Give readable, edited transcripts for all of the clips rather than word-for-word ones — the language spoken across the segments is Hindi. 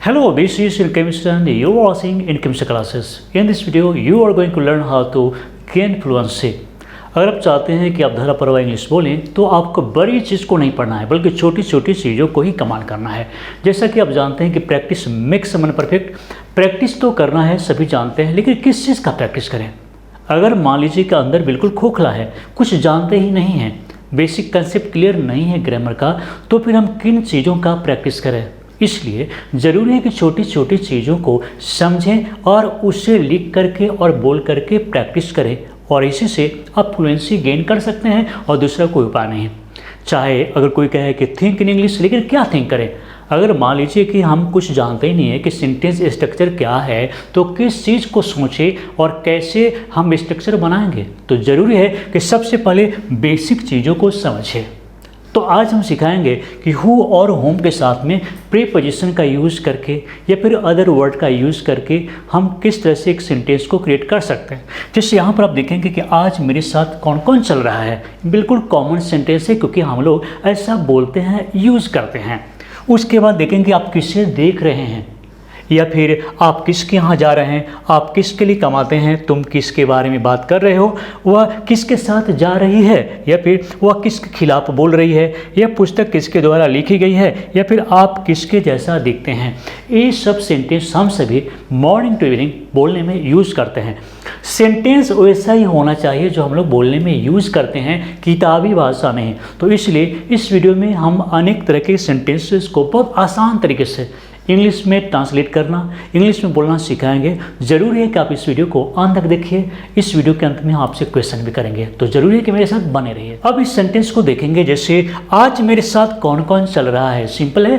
Hello, this is Chemistry and you are watching in Chemistry classes. In this video, you are going to learn how to gain fluency. अगर आप चाहते हैं कि आप धाराप्रवाह इंग्लिश बोलें तो आपको बड़ी चीज़ को नहीं पढ़ना है बल्कि छोटी छोटी चीज़ों को ही कमाल करना है। जैसा कि आप जानते हैं कि practice makes man perfect. Practice तो करना है, सभी जानते हैं, लेकिन किस चीज़ का प्रैक्टिस करें। अगर मान लीजिए कि अंदर बिल्कुल खोखला है, कुछ जानते ही नहीं हैं, बेसिक कंसेप्ट क्लियर नहीं है ग्रामर का, तो फिर हम किन चीज़ों का प्रैक्टिस करें। इसलिए ज़रूरी है कि छोटी छोटी चीज़ों को समझें और उसे लिख करके और बोल करके प्रैक्टिस करें, और इसी से आप फ्लुएंसी गेन कर सकते हैं और दूसरा कोई उपाय नहीं। चाहे अगर कोई कहे कि थिंक इन इंग्लिश, लेकिन क्या थिंक करें। अगर मान लीजिए कि हम कुछ जानते ही नहीं है कि सेंटेंस स्ट्रक्चर क्या है, तो किस चीज़ को सोचें और कैसे हम स्ट्रक्चर बनाएंगे। तो ज़रूरी है कि सबसे पहले बेसिक चीज़ों को समझें। तो आज हम सिखाएंगे कि हु और होम के साथ में प्रीपोजिशन का यूज़ करके या फिर अदर वर्ड का यूज़ करके हम किस तरह से एक सेंटेंस को क्रिएट कर सकते हैं। जैसे यहाँ पर आप देखेंगे कि आज मेरे साथ कौन कौन चल रहा है, बिल्कुल कॉमन सेंटेंस है क्योंकि हम लोग ऐसा बोलते हैं, यूज़ करते हैं। उसके बाद देखेंगे आप किसे देख रहे हैं या फिर आप किसके यहाँ जा रहे हैं, आप किसके लिए कमाते हैं, तुम किसके बारे में बात कर रहे हो, वह किसके साथ जा रही है या फिर वह किसके खिलाफ बोल रही है, यह पुस्तक किसके द्वारा लिखी गई है या फिर आप किसके जैसा दिखते हैं। ये सब सेंटेंस हम सभी मॉर्निंग टू इवनिंग बोलने में यूज़ करते हैं। सेंटेंस वैसा ही होना चाहिए जो हम लोग बोलने में यूज़ करते हैं, किताबी भाषा में। तो इसलिए इस वीडियो में हम अनेक तरह के सेंटेंसेस को बहुत आसान तरीके से इंग्लिश में ट्रांसलेट करना, इंग्लिश में बोलना सिखाएंगे। ज़रूरी है कि आप इस वीडियो को अंत तक देखिए। इस वीडियो के अंत में हम आपसे क्वेश्चन भी करेंगे, तो ज़रूरी है कि मेरे साथ बने रहिए। अब इस सेंटेंस को देखेंगे, जैसे आज मेरे साथ कौन कौन चल रहा है। सिंपल है,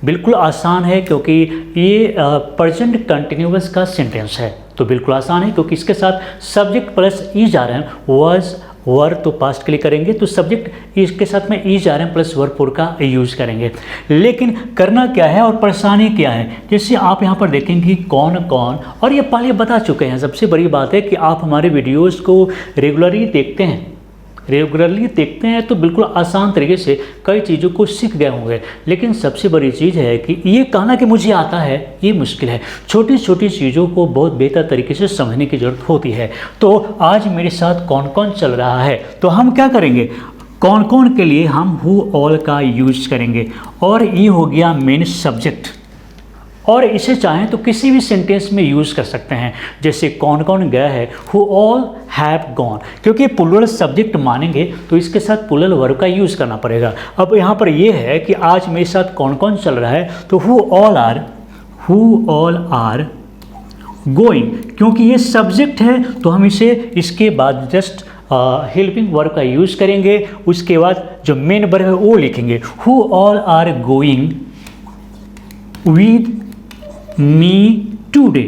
बिल्कुल आसान है, क्योंकि ये प्रेजेंट कंटिन्यूअस का सेंटेंस है, तो बिल्कुल आसान है क्योंकि इसके साथ सब्जेक्ट प्लस ईज आ रहे हैं। वर्स वर्ब तो पास्ट के लिए करेंगे, तो सब्जेक्ट इसके साथ में ईज आ रहे हैं प्लस वर्ब फोर का यूज़ करेंगे। लेकिन करना क्या है और परेशानी क्या है, जैसे आप यहाँ पर देखेंगे कौन कौन, और ये पहले बता चुके हैं। सबसे बड़ी बात है कि आप हमारे वीडियोज़ को रेगुलरली देखते हैं तो बिल्कुल आसान तरीके से कई चीज़ों को सीख गए होंगे। लेकिन सबसे बड़ी चीज़ है कि ये कहना कि मुझे आता है, ये मुश्किल है। छोटी छोटी चीज़ों को बहुत बेहतर तरीके से समझने की ज़रूरत होती है। तो आज मेरे साथ कौन कौन चल रहा है, तो हम क्या करेंगे, कौन कौन के लिए हम हु ऑल का यूज़ करेंगे, और ये हो गया मेन सब्जेक्ट। और इसे चाहें तो किसी भी सेंटेंस में यूज़ कर सकते हैं, जैसे कौन कौन गया है, हु ऑल हैव गॉन। क्योंकि प्लूरल सब्जेक्ट मानेंगे तो इसके साथ प्लूरल वर्ब का यूज़ करना पड़ेगा। अब यहाँ पर यह है कि आज मेरे साथ कौन कौन चल रहा है, तो हु ऑल आर गोइंग। क्योंकि ये सब्जेक्ट है तो हम इसे इसके बाद जस्ट हेल्पिंग वर्ब का यूज़ करेंगे। उसके बाद जो मेन वर्ब है वो लिखेंगे, who all are going with me today.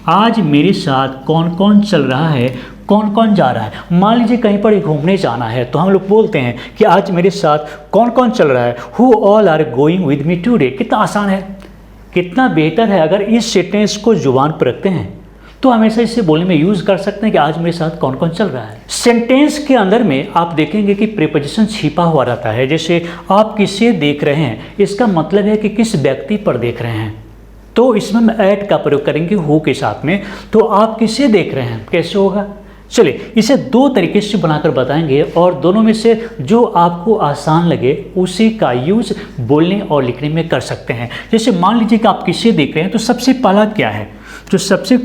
आज मेरे साथ कौन कौन चल रहा है, कौन कौन जा रहा है। मान लीजिए कहीं पर घूमने जाना है तो हम लोग बोलते हैं कि आज मेरे साथ कौन कौन चल रहा है, who all are going with me today. कितना आसान है, कितना बेहतर है। अगर इस सेंटेंस को जुबान पर रखते हैं तो हमेशा इसे बोलने में यूज़ कर सकते हैं कि आज मेरे साथ कौन कौन चल रहा है। सेंटेंस के अंदर में आप देखेंगे कि प्रीपोजिशन छिपा हुआ रहता है। जैसे आप किसे देख रहे हैं, इसका मतलब है कि किस व्यक्ति पर देख रहे हैं, तो इसमें हम ऐट का प्रयोग करेंगे हु के साथ में। तो आप किसे देख रहे हैं, कैसे होगा, चलिए इसे दो तरीके से बनाकर बताएंगे, और दोनों में से जो आपको आसान लगे उसी का यूज़ बोलने और लिखने में कर सकते हैं। जैसे मान लीजिए कि आप किसे देख रहे हैं, तो सबसे पहला क्या है, जो सबसे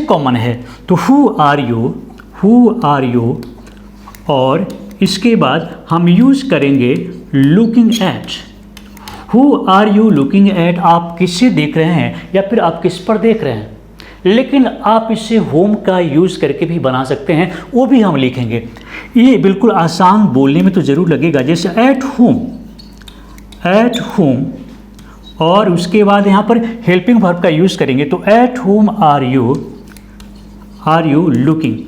कॉमन है, तो हु आर यू, और इसके बाद हम यूज़ करेंगे looking at. Who are you looking at, आप किसे देख रहे हैं या फिर आप किस पर देख रहे हैं। लेकिन आप इसे होम का यूज़ करके भी बना सकते हैं, वो भी हम लिखेंगे। ये बिल्कुल आसान बोलने में तो ज़रूर लगेगा, जैसे एट होम, और उसके बाद यहाँ पर हेल्पिंग वर्ब का यूज़ करेंगे, तो at whom are you looking.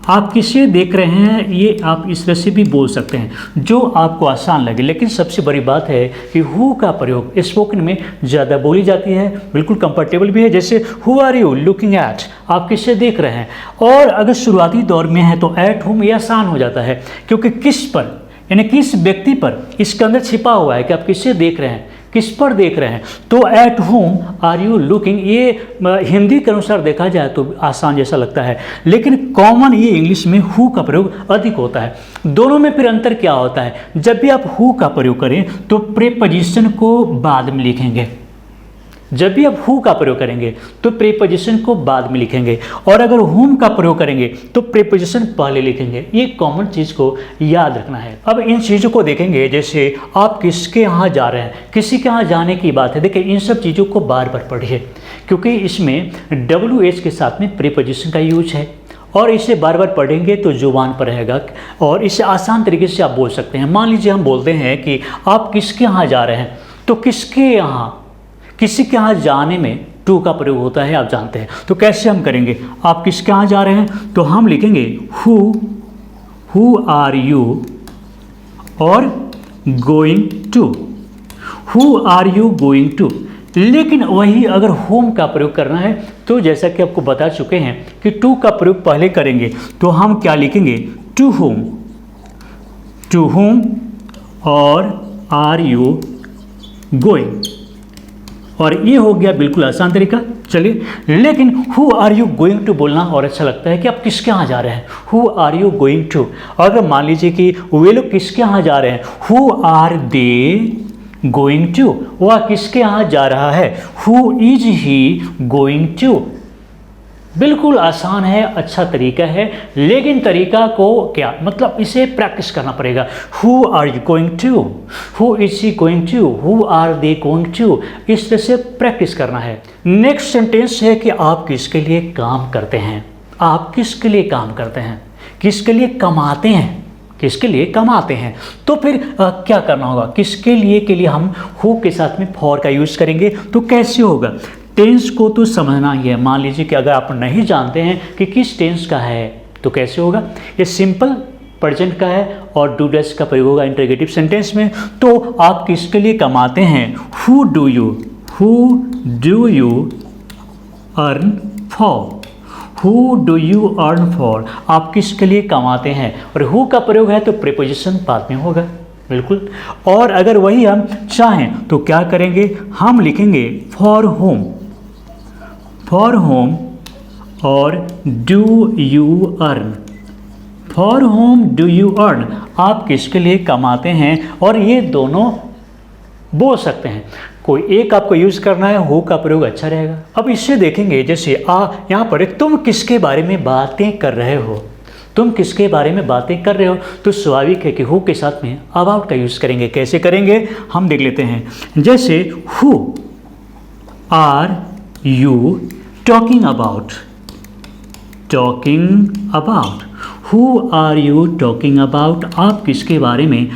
आप किसे देख रहे हैं, ये आप इस तरह से भी बोल सकते हैं जो आपको आसान लगे। लेकिन सबसे बड़ी बात है कि हु का प्रयोग स्पोकन में ज़्यादा बोली जाती है, बिल्कुल कंफर्टेबल भी है। जैसे who are you looking at, आप किसे देख रहे हैं। और अगर शुरुआती दौर में है तो एट होम ये आसान हो जाता है, क्योंकि किस पर यानी किस व्यक्ति पर, इसके अंदर छिपा हुआ है कि आप किससे देख रहे हैं, किस पर देख रहे हैं। तो at whom are you looking, ये हिंदी के अनुसार देखा जाए तो आसान जैसा लगता है, लेकिन कॉमन ये इंग्लिश में हु का प्रयोग अधिक होता है। दोनों में फिर अंतर क्या होता है, जब भी आप हु का प्रयोग करें तो प्रीपोजिशन को बाद में लिखेंगे, जब भी आप हु का प्रयोग करेंगे तो प्रीपोजिशन को बाद में लिखेंगे, और अगर हुम का प्रयोग करेंगे तो प्रीपोजिशन पहले लिखेंगे। ये कॉमन चीज़ को याद रखना है। अब इन चीज़ों को देखेंगे, जैसे आप किसके यहाँ जा रहे हैं, किसी के यहाँ जाने की बात है। देखिए इन सब चीज़ों को बार बार पढ़िए, क्योंकि इसमें WH के साथ में प्रीपोजिशन का यूज है, और इसे बार बार पढ़ेंगे तो जुबान पर रहेगा, और इसे आसान तरीके से आप बोल सकते हैं। मान लीजिए हम बोलते हैं कि आप किसके यहाँ जा रहे हैं, तो किसके यहाँ, किसी के यहाँ जाने में टू का प्रयोग होता है, आप जानते हैं। तो कैसे हम करेंगे, आप किसके यहाँ जा रहे हैं, तो हम लिखेंगे हु आर यू और going to, who are you going to. लेकिन वही अगर होम का प्रयोग करना है तो जैसा कि आपको बता चुके हैं कि टू का प्रयोग पहले करेंगे, तो हम क्या लिखेंगे, टू होम और आर यू गोइंग, और ये हो गया बिल्कुल आसान तरीका। चलिए, लेकिन who are you going to बोलना और अच्छा लगता है कि आप किसके यहाँ जा रहे हैं, who are you going to. अगर मान लीजिए कि वे लोग किसके यहाँ जा रहे हैं, who are they going to, वह किसके यहाँ जा रहा है, who is he going to. बिल्कुल आसान है, अच्छा तरीका है, लेकिन तरीका को क्या मतलब, इसे प्रैक्टिस करना पड़ेगा। Who are you going to, who is she going to, who are they going to, इस तरह से प्रैक्टिस करना है। नेक्स्ट सेंटेंस है कि आप किसके लिए काम करते हैं, आप किसके लिए काम करते हैं, किसके लिए कमाते हैं, किसके लिए कमाते हैं। तो फिर क्या करना होगा, किसके लिए के लिए हम हु के साथ में फॉर का यूज़ करेंगे। तो कैसे होगा, टेंस को तो समझना ही है। मान लीजिए कि अगर आप नहीं जानते हैं कि किस टेंस का है तो कैसे होगा, ये सिंपल प्रेजेंट का है और डू डैश का प्रयोग होगा इंटरोगेटिव सेंटेंस में। तो आप किसके लिए कमाते हैं, who do you earn for, who do you earn for, आप किसके लिए कमाते हैं। और हु का प्रयोग है तो प्रीपोजिशन बाद में होगा, बिल्कुल। और अगर वही हम चाहें तो क्या करेंगे, हम लिखेंगे फॉर होम और do you earn, for home do you earn, आप किसके लिए कमाते हैं। और ये दोनों बोल सकते हैं, कोई एक आपको यूज़ करना है, हु का प्रयोग अच्छा रहेगा। अब इससे देखेंगे, जैसे यहाँ पर तुम किसके बारे में बातें कर रहे हो, तुम किसके बारे में बातें कर रहे हो, तो स्वाभाविक है कि हु के साथ में अबाउट का यूज़ करेंगे। कैसे करेंगे हम देख लेते हैं, जैसे who are you talking about, who are you talking about, आप किसके बारे में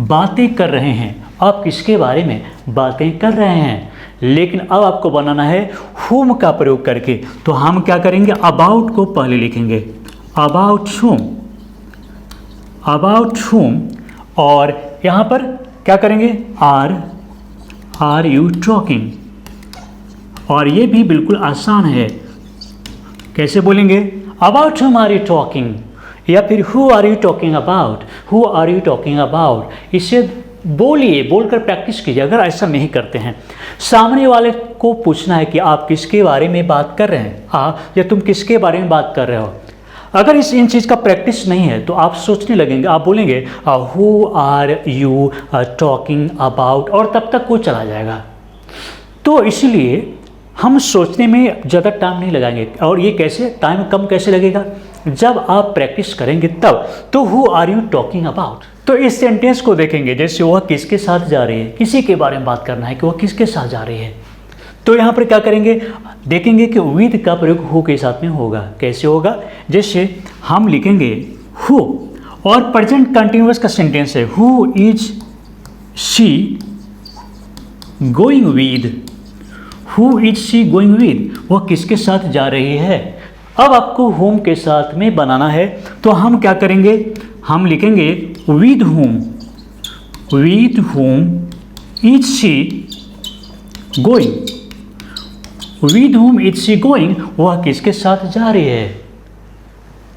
बातें कर रहे हैं, आप किसके बारे में बातें कर रहे हैं। लेकिन अब आपको बनाना है हुम का प्रयोग करके, तो हम क्या करेंगे, अबाउट को पहले लिखेंगे, अबाउट whom, और यहाँ पर क्या करेंगे, आर यू टॉकिंग। और ये भी बिल्कुल आसान है, कैसे बोलेंगे, about whom are you talking, या फिर who are you talking about, इसे बोलिए, बोलकर प्रैक्टिस कीजिए। अगर ऐसा नहीं करते हैं, सामने वाले को पूछना है कि आप किसके बारे में बात कर रहे हैं, या तुम किसके बारे में बात कर रहे हो। अगर इन चीज़ का प्रैक्टिस नहीं है तो आप सोचने लगेंगे, आप बोलेंगे who are you talking about, और तब तक वो चला जाएगा। तो इसलिए हम सोचने में ज़्यादा टाइम नहीं लगाएंगे। और ये कैसे टाइम कम कैसे लगेगा, जब आप प्रैक्टिस करेंगे तब। तो who are you talking about, तो इस सेंटेंस को देखेंगे, जैसे वह किसके साथ जा रही है, किसी के बारे में बात करना है कि वह किसके साथ जा रही है। तो यहाँ पर क्या करेंगे, देखेंगे कि विद का प्रयोग हु के साथ में होगा। कैसे होगा, जैसे हम लिखेंगे हु, और प्रेजेंट कंटिन्यूअस का सेंटेंस है, who is she going with, who is she going with, वह किसके साथ जा रही है। अब आपको होम के साथ में बनाना है, तो हम क्या करेंगे, हम लिखेंगे with whom is she going, with whom is she going, वह किसके साथ जा रही है।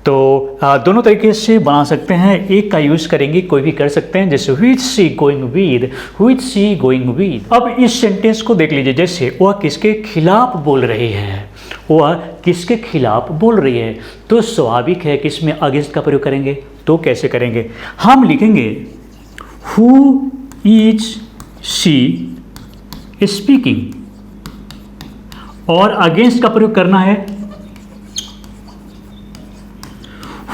तो दोनों तरीके से बना सकते हैं, एक का यूज़ करेंगे कोई भी कर सकते हैं, जैसे which she going with, which she going with. अब इस सेंटेंस को देख लीजिए, जैसे वह किसके खिलाफ बोल रही है, वह किसके खिलाफ बोल रही है, तो स्वाभाविक है कि इसमें अगेंस्ट का प्रयोग करेंगे। तो कैसे करेंगे, हम लिखेंगे हु इज शी स्पीकिंग, और अगेंस्ट का प्रयोग करना है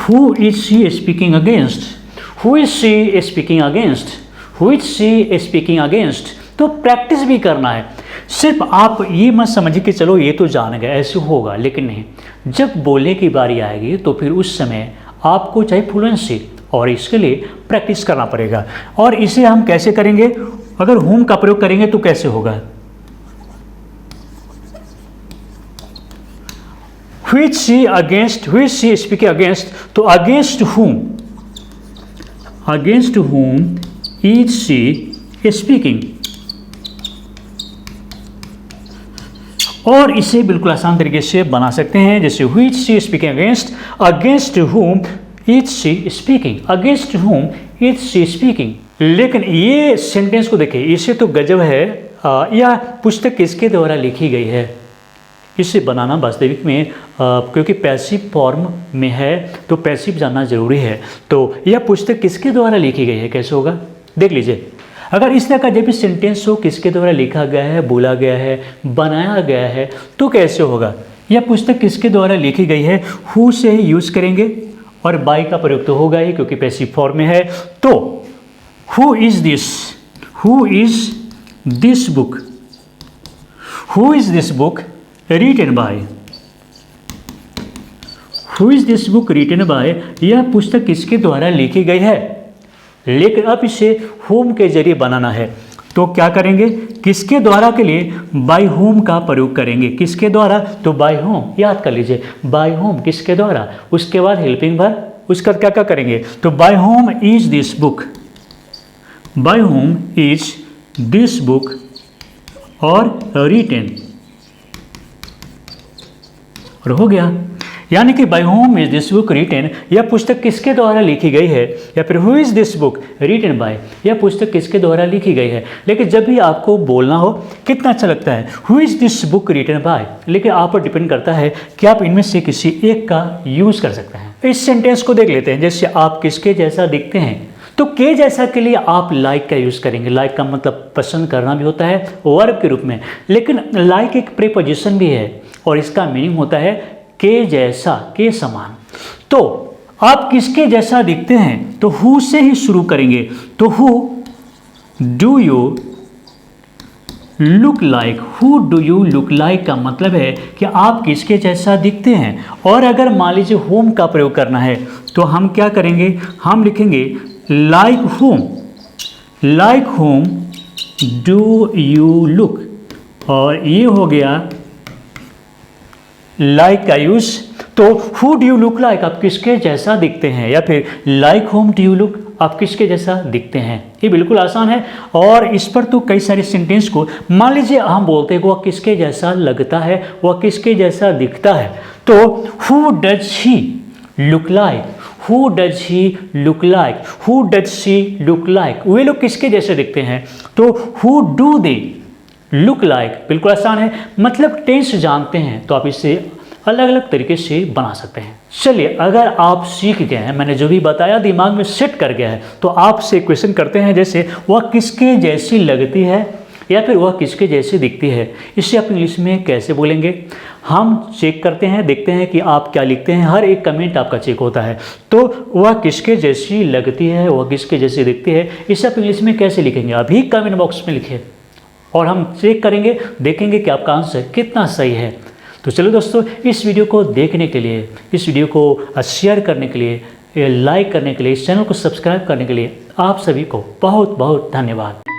who is she speaking against, who is she speaking against, who is she speaking against. तो प्रैक्टिस भी करना है, सिर्फ आप ये मत समझिए कि चलो ये तो जान गए ऐसे होगा, लेकिन नहीं, जब बोलने की बारी आएगी तो फिर उस समय आपको चाहिए फ्लुएंसी, और इसके लिए प्रैक्टिस करना पड़ेगा। और इसे हम कैसे करेंगे, अगर whom का प्रयोग करेंगे तो कैसे होगा, which she against, which she speaking against, तो against whom is she speaking। और इसे बिल्कुल आसान तरीके से बना सकते हैं, जैसे which she speaking against, against whom is she speaking, against whom is she speaking। लेकिन ये सेंटेंस को देखिए, इसे तो गजब है, यह पुस्तक किसके द्वारा लिखी गई है, इसे बनाना वास्तविक में क्योंकि पैसिव फॉर्म में है तो पैसिव जानना जरूरी है। तो यह पुस्तक किसके द्वारा लिखी गई है, कैसे होगा, देख लीजिए। अगर इस तरह का जब भी सेंटेंस हो किसके द्वारा लिखा गया है, बोला गया है, बनाया गया है, तो कैसे होगा, यह पुस्तक किसके द्वारा लिखी गई है, हु से ही यूज़ करेंगे, और बाय का प्रयोग तो होगा ही क्योंकि पैसिव फॉर्म में है। तो who is this, who is this book, who is this book written by, who is this book written by, यह पुस्तक किसके द्वारा लिखी गई है। लेकिन अब इसे होम के जरिए बनाना है, तो क्या करेंगे, किसके द्वारा के लिए बाय होम का प्रयोग करेंगे, किसके द्वारा, तो बाय होम, याद कर लीजिए, बाय होम किसके द्वारा, उसके बाद हेल्पिंग वर्ब, उसका क्या क्या करेंगे, तो by whom is this book, by whom is this book, और रिटन, और हो गया। यानी कि by whom is this book written, यह पुस्तक किसके द्वारा लिखी गई है, या फिर who is this book written by, यह पुस्तक किसके द्वारा लिखी गई है। लेकिन जब भी आपको बोलना हो कितना अच्छा लगता है who is this book written by, लेकिन आप पर डिपेंड करता है कि आप इनमें से किसी एक का यूज कर सकते हैं। इस सेंटेंस को देख लेते हैं, जैसे आप किसके जैसा दिखते हैं, तो के जैसा के लिए आप लाइक का यूज करेंगे। लाइक का मतलब पसंद करना भी होता है वर्ब के रूप में, लेकिन लाइक एक प्रीपोजिशन भी है और इसका मीनिंग होता है के जैसा, के समान। तो आप किसके जैसा दिखते हैं, तो हु से ही शुरू करेंगे, तो who do you look like, who do you look like का मतलब है कि आप किसके जैसा दिखते हैं। और अगर मान लीजिए होम का प्रयोग करना है तो हम क्या करेंगे, हम लिखेंगे like home do you look, और ये हो गया लाइक का यूज। तो who do you look like, आप किसके जैसा दिखते हैं, या फिर like home do you look, आप किसके जैसा दिखते हैं। ये बिल्कुल आसान है, और इस पर तो कई सारे सेंटेंस को मान लीजिए हम बोलते हैं वह किसके जैसा लगता है, वह किसके जैसा दिखता है, तो who does he look like, who does he look like, who does she look like, वे लोग किसके जैसे दिखते हैं, तो who do they look like. बिल्कुल आसान है, मतलब टेंस जानते हैं तो आप इसे अलग अलग तरीके से बना सकते हैं। चलिए, अगर आप सीख गए हैं, मैंने जो भी बताया दिमाग में सेट कर गया है, तो आपसे क्वेश्चन करते हैं, जैसे वह किसके जैसी लगती है, या फिर वह किसके जैसी दिखती है, इसे आप इंग्लिश में कैसे बोलेंगे। हम चेक करते हैं, देखते हैं कि आप क्या लिखते हैं, हर एक कमेंट आपका चेक होता है। तो वह किसके जैसी लगती है, वह किसके जैसी दिखती है, इसे आप इंग्लिश में कैसे लिखेंगे, अभी कमेंट बॉक्स में लिखिए, और हम चेक करेंगे, देखेंगे कि आपका आंसर कितना सही है। तो चलो दोस्तों, इस वीडियो को देखने के लिए, इस वीडियो को शेयर करने के लिए, लाइक करने के लिए, इस चैनल को सब्सक्राइब करने के लिए आप सभी को बहुत बहुत धन्यवाद।